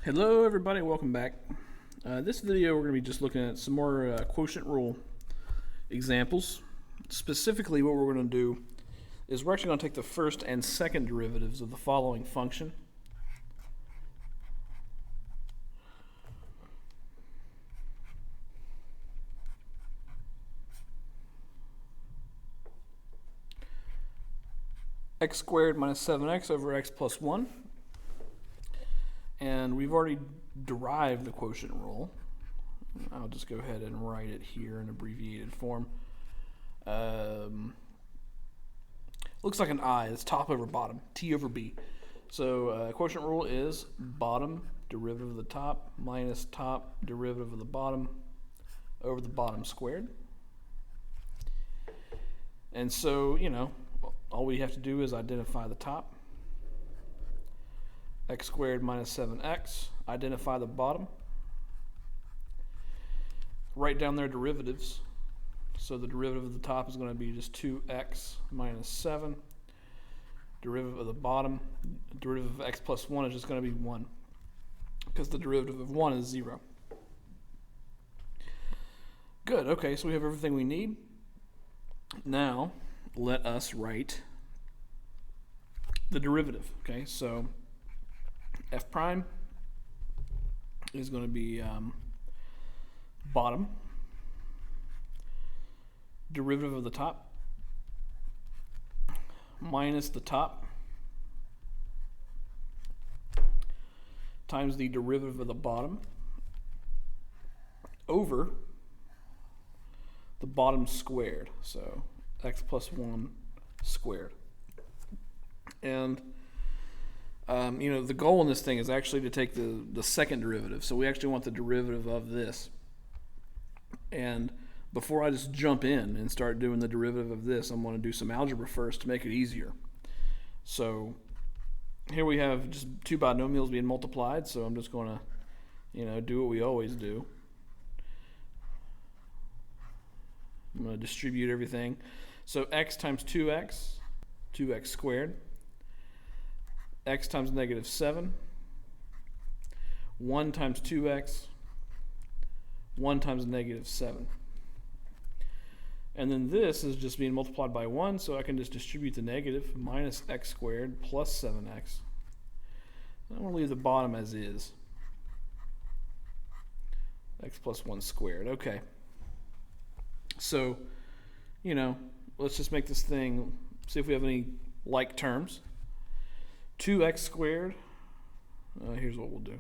Hello everybody, welcome back. This video we're going to be just looking at some more quotient rule examples. Specifically what we're going to do is we're actually going to take the first and second derivatives of the following function. X squared minus 7x over x plus 1. And we've already derived the quotient rule. I'll just go ahead and write it here in abbreviated form. Looks like an I. It's top over bottom, T over B. So quotient rule is bottom derivative of the top minus top derivative of the bottom over the bottom squared. And so, all we have to do is identify the top. X squared minus 7x, identify the bottom. Write down their derivatives. So the derivative of the top is going to be just 2x minus 7. Derivative of the bottom, derivative of x plus 1 is just going to be 1, because the derivative of 1 is 0. Good, okay, so we have everything we need. Now, let us write the derivative, okay? So f prime is going to be bottom derivative of the top minus the top times the derivative of the bottom over the bottom squared, so x plus 1 squared. And the goal in this thing is actually to take the second derivative. So we actually want the derivative of this. And before I just jump in and start doing the derivative of this, I'm going to do some algebra first to make it easier. So here we have just two binomials being multiplied, so I'm just going to, do what we always do. I'm going to distribute everything. So x times 2x, 2x squared. X times negative 7, 1 times 2x, 1 times negative 7. And then this is just being multiplied by 1, so I can just distribute the negative, minus x squared plus 7x. I'm going to leave the bottom as is. X plus 1 squared. Okay. So, let's just make this thing, see if we have any like terms. 2x squared, here's what we'll do.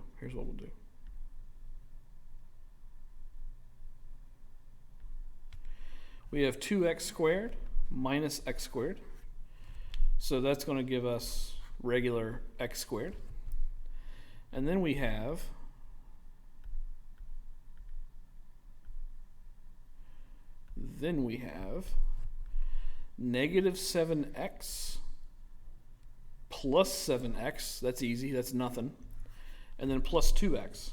We have 2x squared minus x squared. So that's going to give us regular x squared. And then we have negative 7x plus 7x, that's easy, that's nothing, and then plus 2x.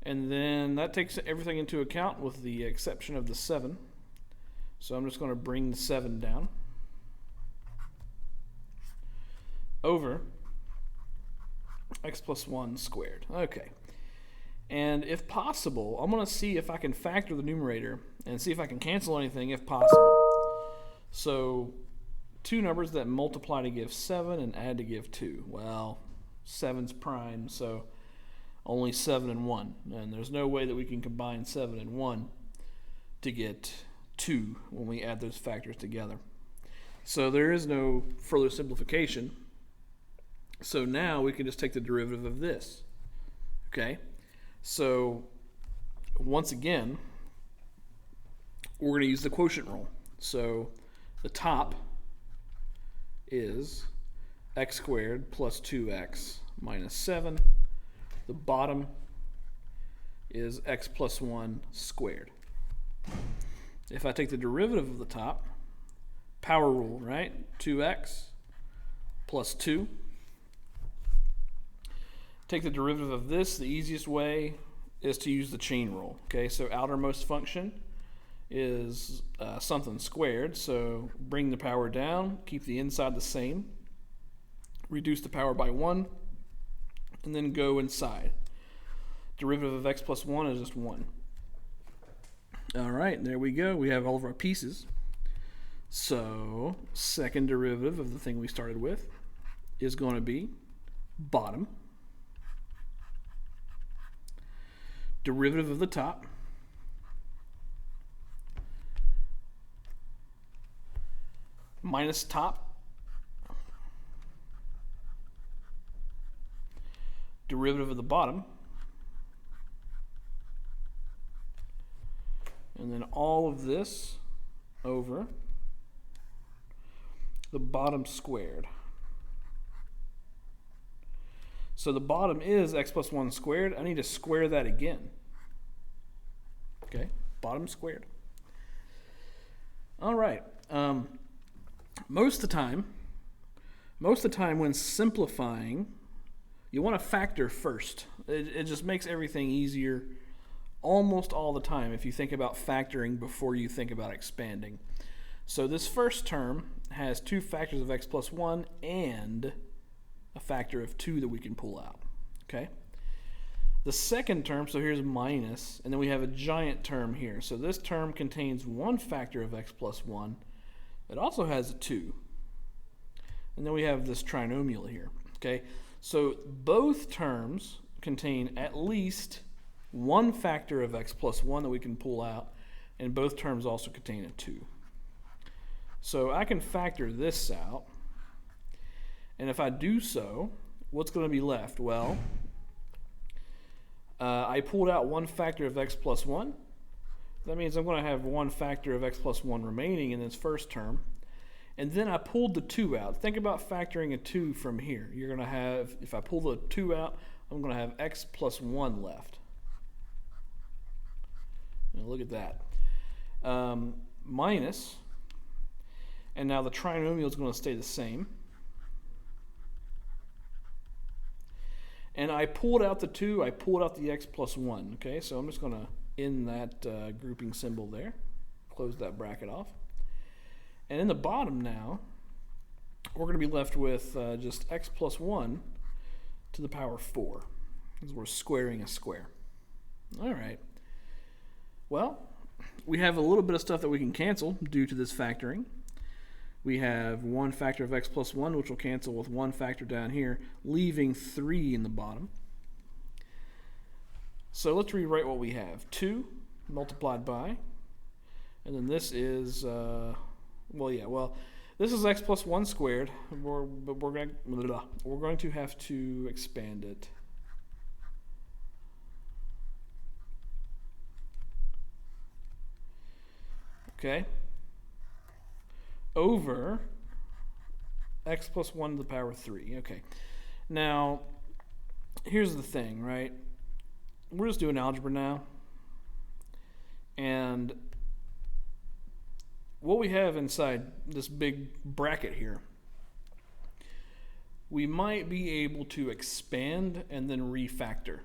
And then that takes everything into account with the exception of the 7. So I'm just going to bring the 7 down over x plus 1 squared. Okay. And if possible, I'm going to see if I can factor the numerator and see if I can cancel anything if possible. So, two numbers that multiply to give 7 and add to give 2. Well, 7's prime, so only 7 and 1. And there's no way that we can combine 7 and 1 to get 2 when we add those factors together. So there is no further simplification. So now we can just take the derivative of this. Okay? So once again, we're going to use the quotient rule. So the top is x squared plus 2x minus 7. The bottom is x plus 1 squared. If I take the derivative of the top, power rule, right? 2x plus 2. Take the derivative of this. The easiest way is to use the chain rule. Okay, so outermost function is something squared, so bring the power down, keep the inside the same. reduce the power by 1, and then go inside. Derivative of x plus 1 is just 1. All right, there we go. We have all of our pieces. So second derivative of the thing we started with is going to be bottom. Derivative of the top. Minus top. Derivative of the bottom. And then all of this over the bottom squared. So the bottom is x plus 1 squared. I need to square that again. Okay, bottom squared. All right. Most of the time when simplifying, you want to factor first. It just makes everything easier almost all the time if you think about factoring before you think about expanding. So this first term has two factors of x plus 1 and a factor of 2 that we can pull out. Okay. The second term, so here's minus, and then we have a giant term here. So this term contains one factor of x plus 1. It also has a 2. And then we have this trinomial here. Okay. So both terms contain at least one factor of x plus 1 that we can pull out, and both terms also contain a 2. So I can factor this out, and if I do so, what's going to be left? Well, I pulled out one factor of x plus 1. That means I'm going to have one factor of x plus 1 remaining in this first term. And then I pulled the 2 out. Think about factoring a 2 from here. You're going to have, if I pull the 2 out, I'm going to have x plus 1 left. Now look at that. Minus, and now the trinomial is going to stay the same. And I pulled out the 2, I pulled out the x plus 1. Okay, so I'm just going to end that grouping symbol there. Close that bracket off. And in the bottom now, we're going to be left with just x plus 1 to the power 4, because we're squaring a square. All right. Well, we have a little bit of stuff that we can cancel due to this factoring. We have one factor of x plus 1, which will cancel with one factor down here, leaving 3 in the bottom. So let's rewrite what we have. 2 multiplied by, and then this is, this is x plus 1 squared, but we're going to have to expand it. Okay, over x plus 1 to the power 3. Okay, now here's the thing, right? We're just doing algebra now, and what we have inside this big bracket here, we might be able to expand and then refactor.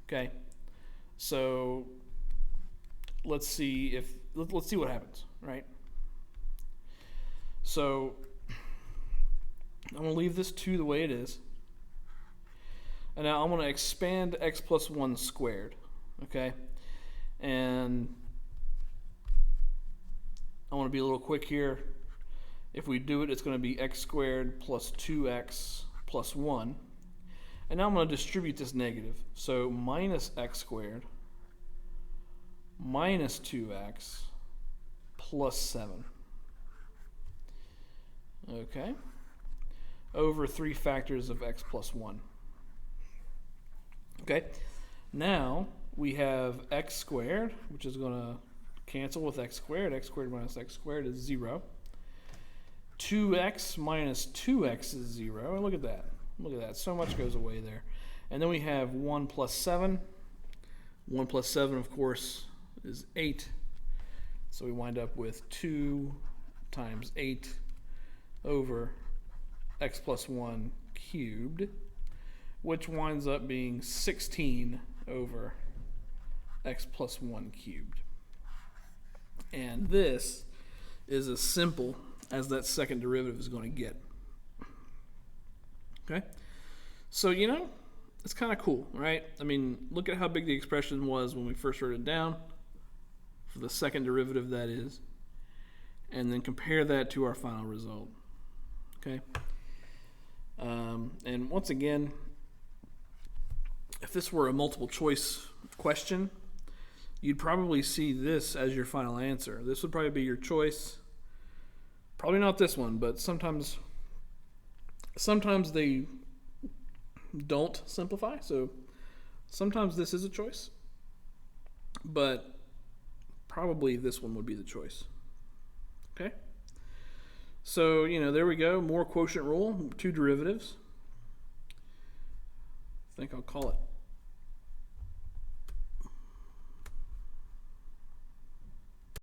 Okay, so let's see what happens, right? So I'm going to leave this 2 the way it is. And now I'm going to expand x plus 1 squared, okay? And I want to be a little quick here. If we do it, it's going to be x squared plus 2x plus 1. And now I'm going to distribute this negative. So minus x squared minus 2x plus 7. Okay, over 3 factors of x plus 1. Okay, now we have x squared, which is going to cancel with x squared. X squared minus x squared is 0. 2x minus 2x is 0. And look at that. Look at that. So much goes away there. And then we have 1 plus 7. 1 plus 7, of course, is 8. So we wind up with 2 times 8 over x plus 1 cubed, which winds up being 16 over x plus 1 cubed. And this is as simple as that second derivative is going to get. Okay? So, it's kind of cool, right? I mean, look at how big the expression was when we first wrote it down, for the second derivative, that is, and then compare that to our final result. Okay? And once again, if this were a multiple choice question, you'd probably see this as your final answer. This would probably be your choice. Probably not this one, but sometimes they don't simplify, so sometimes this is a choice, but probably this one would be the choice. Okay? So, there we go. More quotient rule, two derivatives. I think I'll call it